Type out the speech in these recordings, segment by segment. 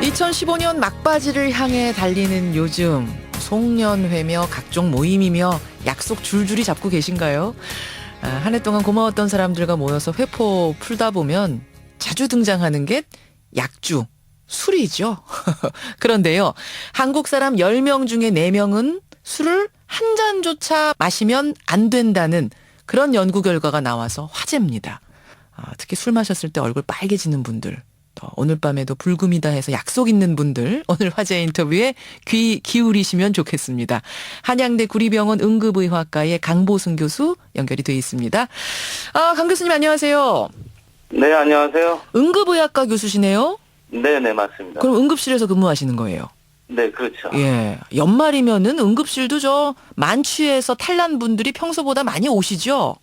2015년 막바지를 향해 달리는 요즘 송년회며 각종 모임이며 약속 줄줄이 잡고 계신가요? 한 해 동안 고마웠던 사람들과 모여서 회포 풀다 보면 자주 등장하는 게 약주, 술이죠. 그런데요, 한국 사람 10명 중에 4명은 술을 한 잔조차 마시면 안 된다는 그런 연구 결과가 나와서 화제입니다. 특히 술 마셨을 때 얼굴 빨개지는 분들, 또 오늘 밤에도 불금이다 해서 약속 있는 분들, 오늘 화제 인터뷰에 귀 기울이시면 좋겠습니다. 한양대 구리병원 응급의학과의 강보승 교수 연결이 돼 있습니다. 강 교수님 안녕하세요. 네, 안녕하세요. 응급의학과 교수시네요? 네, 맞습니다. 그럼 응급실에서 근무하시는 거예요? 네, 그렇죠. 예. 연말이면은 응급실도 만취해서 탈난 분들이 평소보다 많이 오시죠?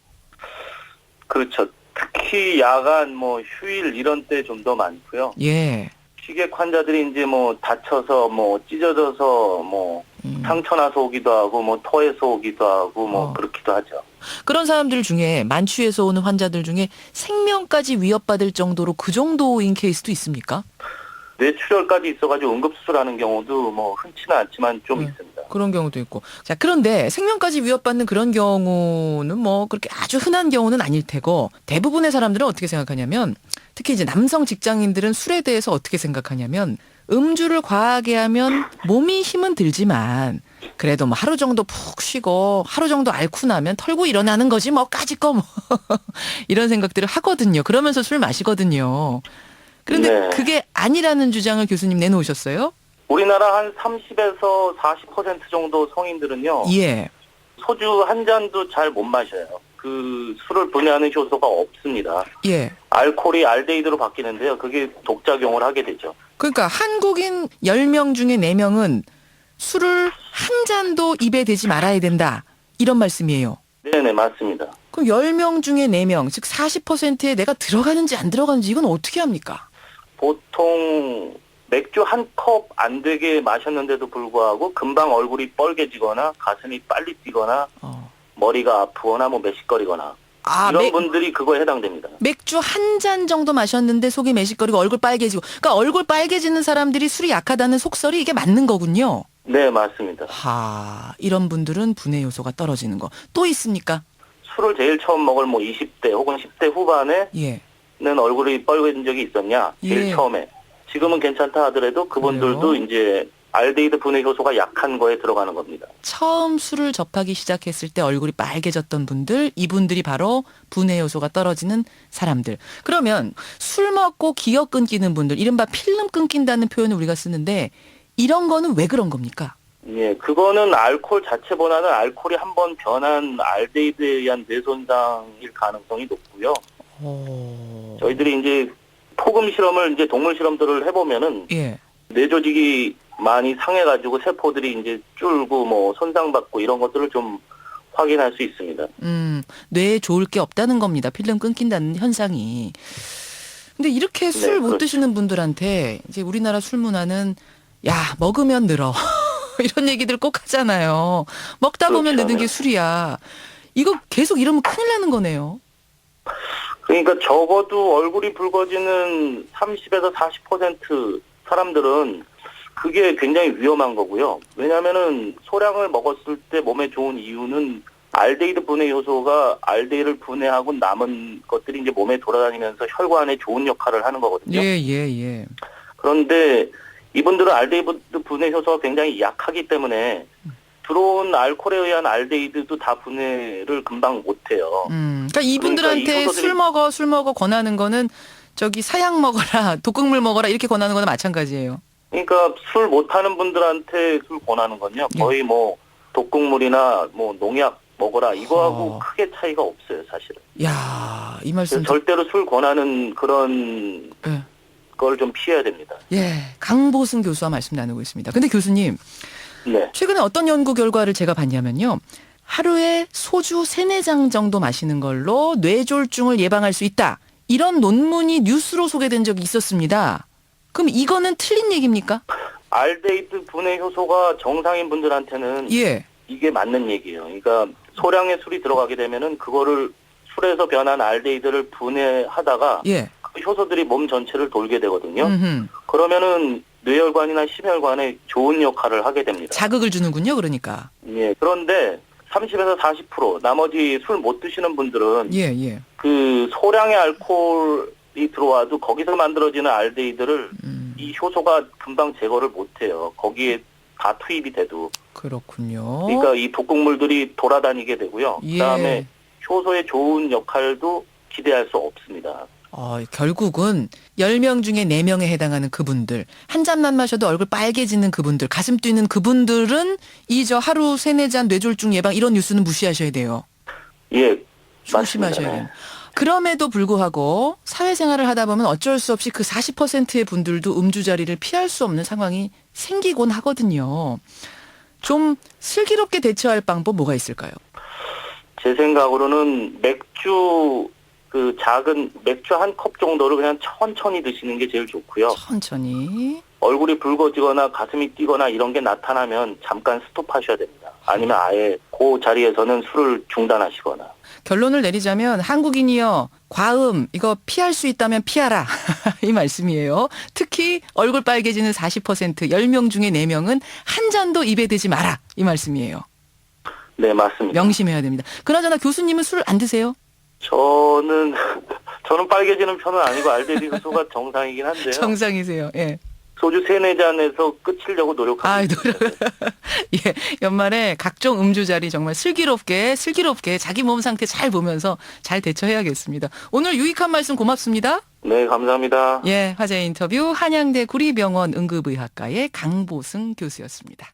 그렇죠. 특히 야간, 휴일 이런 때 좀 더 많고요. 예. 시객 환자들이 이제 다쳐서, 찢어져서, 상처 나서 오기도 하고, 토해서 오기도 하고, 그렇기도 하죠. 그런 사람들 중에 만취해서 오는 환자들 중에 생명까지 위협받을 정도로 그 정도인 케이스도 있습니까? 뇌출혈까지 있어가지고 응급수술하는 경우도 흔치는 않지만 좀 있습니다. 그런 경우도 있고. 자, 그런데 생명까지 위협받는 그런 경우는 그렇게 아주 흔한 경우는 아닐 테고, 대부분의 사람들은 어떻게 생각하냐면, 특히 이제 남성 직장인들은 술에 대해서 어떻게 생각하냐면, 음주를 과하게 하면 몸이 힘은 들지만, 그래도 하루 정도 푹 쉬고, 하루 정도 앓고 나면 털고 일어나는 거지, 까짓 거 이런 생각들을 하거든요. 그러면서 술 마시거든요. 그런데 네. 그게 아니라는 주장을 교수님 내놓으셨어요? 우리나라 한 30에서 40% 정도 성인들은요. 예. 소주 한 잔도 잘 못 마셔요. 그 술을 분해하는 효소가 없습니다. 예. 알코올이 알데히드로 바뀌는데요. 그게 독작용을 하게 되죠. 그러니까 한국인 10명 중에 4명은 술을 한 잔도 입에 대지 말아야 된다. 이런 말씀이에요. 네네, 맞습니다. 그럼 10명 중에 4명, 즉 40%에 내가 들어가는지 안 들어가는지 이건 어떻게 합니까? 보통 맥주 한 컵 안 되게 마셨는데도 불구하고 금방 얼굴이 빨개지거나 가슴이 빨리 뛰거나 머리가 아프거나 메식거리거나 이런 분들이 그거에 해당됩니다. 맥주 한 잔 정도 마셨는데 속이 메식거리고 얼굴 빨개지고, 그러니까 얼굴 빨개지는 사람들이 술이 약하다는 속설이 이게 맞는 거군요. 네, 맞습니다. 이런 분들은 분해 요소가 떨어지는 거. 또 있습니까? 술을 제일 처음 먹을 20대 혹은 10대 후반에는 예. 얼굴이 빨개진 적이 있었냐? 제일 처음에. 지금은 괜찮다 하더라도 그분들도 그래요? 이제 알데히드 분해 효소가 약한 거에 들어가는 겁니다. 처음 술을 접하기 시작했을 때 얼굴이 빨개졌던 분들, 이분들이 바로 분해 요소가 떨어지는 사람들. 그러면 술 먹고 기억 끊기는 분들, 이른바 필름 끊긴다는 표현을 우리가 쓰는데 이런 거는 왜 그런 겁니까? 예, 그거는 알코올 자체보다는 알코올이 한번 변한 알데히드에 의한 뇌손상일 가능성이 높고요. 저희들이 이제 포금 실험을 이제 동물 실험들을 해보면은 예. 뇌 조직이 많이 상해가지고 세포들이 이제 줄고 손상받고 이런 것들을 좀 확인할 수 있습니다. 뇌에 좋을 게 없다는 겁니다. 필름 끊긴다는 현상이. 근데 이렇게 술 못 그렇죠. 드시는 분들한테 이제 우리나라 술 문화는 야, 먹으면 늘어. 이런 얘기들 꼭 하잖아요. 먹다 보면 그렇죠. 느는 게 술이야. 이거 계속 이러면 큰일 나는 거네요. 그러니까 적어도 얼굴이 붉어지는 30에서 40% 사람들은 그게 굉장히 위험한 거고요. 왜냐하면은 소량을 먹었을 때 몸에 좋은 이유는 알데히드 분해 효소가 알데히드를 분해하고 남은 것들이 이제 몸에 돌아다니면서 혈관에 좋은 역할을 하는 거거든요. 예. 그런데 이분들은 알데히드 분해 효소가 굉장히 약하기 때문에 들어온 알코올에 의한 알데히드도 다 분해를 금방 못해요. 그러니까 이분들한테 그러니까 이 술 먹어 권하는 거는 사약 먹어라, 독극물 먹어라 이렇게 권하는 거나 마찬가지예요. 그러니까 술 못하는 분들한테 술 권하는 건요. 거의 독극물이나 농약 먹어라 이거하고 크게 차이가 없어요, 사실은. 야, 이 말씀 절대로 술 권하는 그런 걸 좀 피해야 됩니다. 예, 강보승 교수와 말씀 나누고 있습니다. 근데 교수님, 네. 최근에 어떤 연구 결과를 제가 봤냐면요. 하루에 소주 3-4잔 정도 마시는 걸로 뇌졸중을 예방할 수 있다. 이런 논문이 뉴스로 소개된 적이 있었습니다. 그럼 이거는 틀린 얘기입니까? 알데히드 분해 효소가 정상인 분들한테는 이게 맞는 얘기예요. 그러니까 소량의 술이 들어가게 되면은 그거를 술에서 변한 알데히드를 분해하다가 그 효소들이 몸 전체를 돌게 되거든요. 그러면은 뇌혈관이나 심혈관에 좋은 역할을 하게 됩니다. 자극을 주는군요, 그러니까. 예. 그런데 30에서 40% 나머지 술 못 드시는 분들은 예, 예. 그 소량의 알코올이 들어와도 거기서 만들어지는 알데히드를 이 효소가 금방 제거를 못해요. 거기에 다 투입이 돼도. 그렇군요. 그러니까 이 독극물들이 돌아다니게 되고요. 예. 그다음에 효소의 좋은 역할도 기대할 수 없습니다. 결국은 10명 중에 4명에 해당하는 그분들, 한 잔만 마셔도 얼굴 빨개지는 그분들, 가슴 뛰는 그분들은 하루 3-4잔 뇌졸중 예방 이런 뉴스는 무시하셔야 돼요. 예, 조심하셔야 맞습니다. 돼요. 그럼에도 불구하고 사회생활을 하다 보면 어쩔 수 없이 그 40%의 분들도 음주 자리를 피할 수 없는 상황이 생기곤 하거든요. 좀 슬기롭게 대처할 방법 뭐가 있을까요? 제 생각으로는 작은 맥주 한 컵 정도를 그냥 천천히 드시는 게 제일 좋고요. 천천히. 얼굴이 붉어지거나 가슴이 뛰거나 이런 게 나타나면 잠깐 스톱하셔야 됩니다. 아니면 아예 그 자리에서는 술을 중단하시거나. 결론을 내리자면 한국인이요. 과음 이거 피할 수 있다면 피하라. 이 말씀이에요. 특히 얼굴 빨개지는 40% 10명 중에 4명은 한 잔도 입에 대지 마라. 이 말씀이에요. 네, 맞습니다. 명심해야 됩니다. 그나저나 교수님은 술 안 드세요? 저는 빨개지는 편은 아니고 알데히드 효소가 정상이긴 한데요. 정상이세요. 예. 소주 3-4잔에서 끝이려고 노력하고 있습니다. 예, 연말에 각종 음주 자리 정말 슬기롭게 자기 몸 상태 잘 보면서 잘 대처해야겠습니다. 오늘 유익한 말씀 고맙습니다. 네, 감사합니다. 예, 화제 인터뷰 한양대 구리병원 응급의학과의 강보승 교수였습니다.